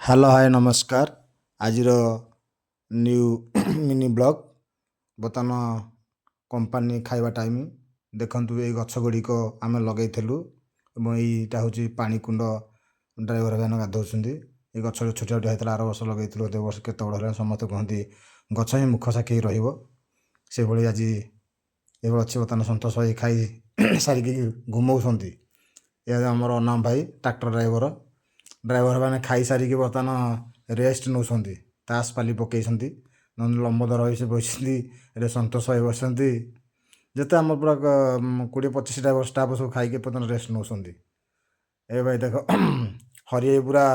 Hello hi ନମସ୍କାର। ଆଜିର new mini blog. ବର୍ତ୍ତମାନ କମ୍ପାନୀ ଖାଇବା ଟାଇମ୍। ଦେଖନ୍ତୁ ଏଇ ଗଛ ଗୁଡ଼ିକ ଆମେ ଲଗେଇଥିଲୁ ଏବଂ ଏଇଟା ହେଉଛି ପାଣି କୁଣ୍ଡ। ଡ୍ରାଇଭର ଭାଇମାନେ ଗାଧୋଉଛନ୍ତି। ଏଇ ଗଛ ଛୋଟିଆ ଛୋଟିଆ ହେଇଥିଲା, ଆର ବର୍ଷ ଲଗେଇଥିଲୁ। ଏ ବର୍ଷ କେତେ ବଡ଼ ହେଲାଣି। ସମସ୍ତେ କୁହନ୍ତି ଗଛ ହିଁ ମୁଖ ସାକ୍ଷୀ ରହିବ। ସେଭଳି ଆଜି ଏଭଳି ଅଛି। ବର୍ତ୍ତମାନ ସନ୍ତୋଷ ଭାଇ ଖାଇ ସାରିକି ଘୁମଉଛନ୍ତି। ଏହା ଆମର ଅନାମ ଭାଇ ଟ୍ରାକ୍ଟର ଡ୍ରାଇଭର। ଡ୍ରାଇଭର ମାନେ ଖାଇସାରିକି ବର୍ତ୍ତମାନ ରେଷ୍ଟ ନେଉଛନ୍ତି। ତାସ୍ ପାଲି ପକେଇଛନ୍ତି। ନହେଲେ ଲମ୍ବଦର ହୋଇ ସେ ବସିଛନ୍ତି। ଏଠି ସନ୍ତୋଷ ଭାଇ ବସିଛନ୍ତି। ଯେତେ ଆମର ପୁରା 20-25ଟା ଷ୍ଟାଫ୍ ସବୁ ଖାଇକି ବର୍ତ୍ତମାନ ରେଷ୍ଟ ନେଉଛନ୍ତି। ଏ ଭାଇ ଦେଖ ହରି ଭାଇ ପୁରା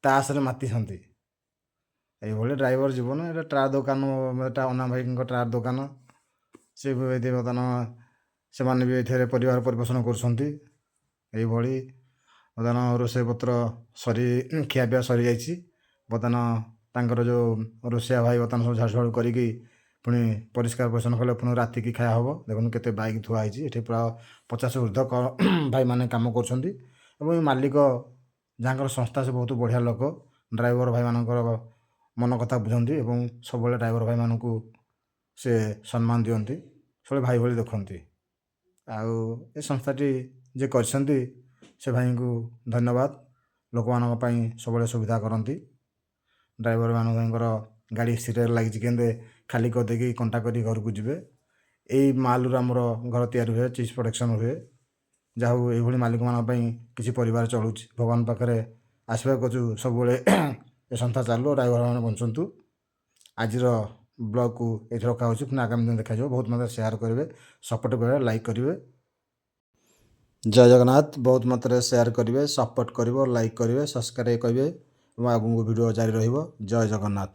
ତାସରେ ମାତିଛନ୍ତି। ଏଇଭଳି ଡ୍ରାଇଭର ଜୀବନ। ଏଇଟା ଟ୍ରାକ୍ ଦୋକାନ, ଏଟା ଅନାମ ଭାଇଙ୍କ ଟ୍ରାକ୍ ଦୋକାନ। ସେ ବର୍ତ୍ତମାନ ସେମାନେ ବି ଏଥିରେ ପରିବାର ପରିପୋଷଣ କରୁଛନ୍ତି। ଏଇଭଳି ବର୍ତ୍ତମାନ ରୋଷେଇପତ୍ର ଖିଆପିଆ ସରିଯାଇଛି। ବର୍ତ୍ତମାନ ତାଙ୍କର ଯେଉଁ ରୋଷେଇଆ ଭାଇ ବର୍ତ୍ତମାନ ସବୁ ଝାଡ଼ୁ ଝାଡ଼ୁ କରିକି ପୁଣି ପରିଷ୍କାର ପରିଚ୍ଛନ୍ନ କଲେ ପୁଣି ରାତିକି ଖାଇବା ହେବ। ଦେଖନ୍ତୁ କେତେ ବାଇକ୍ ଥୁଆ ହେଇଛି। ଏଠି ପ୍ରାୟ 50 ଉର୍ଦ୍ଧ୍ୱ ଭାଇମାନେ କାମ କରୁଛନ୍ତି। ଏବଂ ଏ ମାଲିକ ଯାହାଙ୍କର ସଂସ୍ଥା, ସେ ବହୁତ ବଢ଼ିଆ ଲୋକ। ଡ୍ରାଇଭର ଭାଇମାନଙ୍କର ମନ କଥା ବୁଝନ୍ତି ଏବଂ ସବୁବେଳେ ଡ୍ରାଇଭର ଭାଇମାନଙ୍କୁ ସେ ସମ୍ମାନ ଦିଅନ୍ତି। ସବୁବେଳେ ଭାଇ ଭଳି ଦେଖନ୍ତି। ଆଉ ଏ ସଂସ୍ଥାଟି ଯିଏ କରିଛନ୍ତି, ସେ ଭାଇଙ୍କୁ ଧନ୍ୟବାଦ। ଲୋକମାନଙ୍କ ପାଇଁ ସବୁବେଳେ ସୁବିଧା କରନ୍ତି। ଡ୍ରାଇଭର ମାନଙ୍କର ଗାଡ଼ି ସିରିଏଲ ଲାଗିଛି, କେମିତି ଖାଲି କରିଦେଇକି କଣ୍ଟା କରି ଘରକୁ ଯିବେ। ଏଇ ମାଲରୁ ଆମର ଘର ତିଆରି ହୁଏ, ଚିଜ୍ ପ୍ରଡକ୍ସନ୍ ହୁଏ। ଯାହା ହଉ ଏଇଭଳି ମାଲିକମାନଙ୍କ ପାଇଁ କିଛି ପରିବାର ଚଳୁଛି। ଭଗବାନ ପାଖରେ ଆଶୀର୍ବାଦ କରୁଛୁ ସବୁବେଳେ ଏ ସଂସ୍ଥା ଚାଲୁ, ଡ୍ରାଇଭରମାନେ ବଞ୍ଚନ୍ତୁ। ଆଜିର ବ୍ଲଗ୍କୁ ଏଇଠି ରଖାହେଉଛି। ପୁଣି ଆଗାମୀ ଦିନ ଦେଖାଯିବ। ବହୁତ ମାତ୍ରାରେ ସେୟାର କରିବେ, ସପୋର୍ଟ କରିବେ, ଲାଇକ୍ କରିବେ। ଜୟ ଜଗନ୍ନାଥ। ବହୁତ ମାତ୍ରାରେ ସେୟାର କରିବେ, ସପୋର୍ଟ କରିବ, ଲାଇକ୍ କରିବେ, ସବସ୍କ୍ରାଇବ୍ କରିବେ ଏବଂ ଆଗକୁ ଭିଡ଼ିଓ ଜାରି ରହିବ। ଜୟ ଜଗନ୍ନାଥ।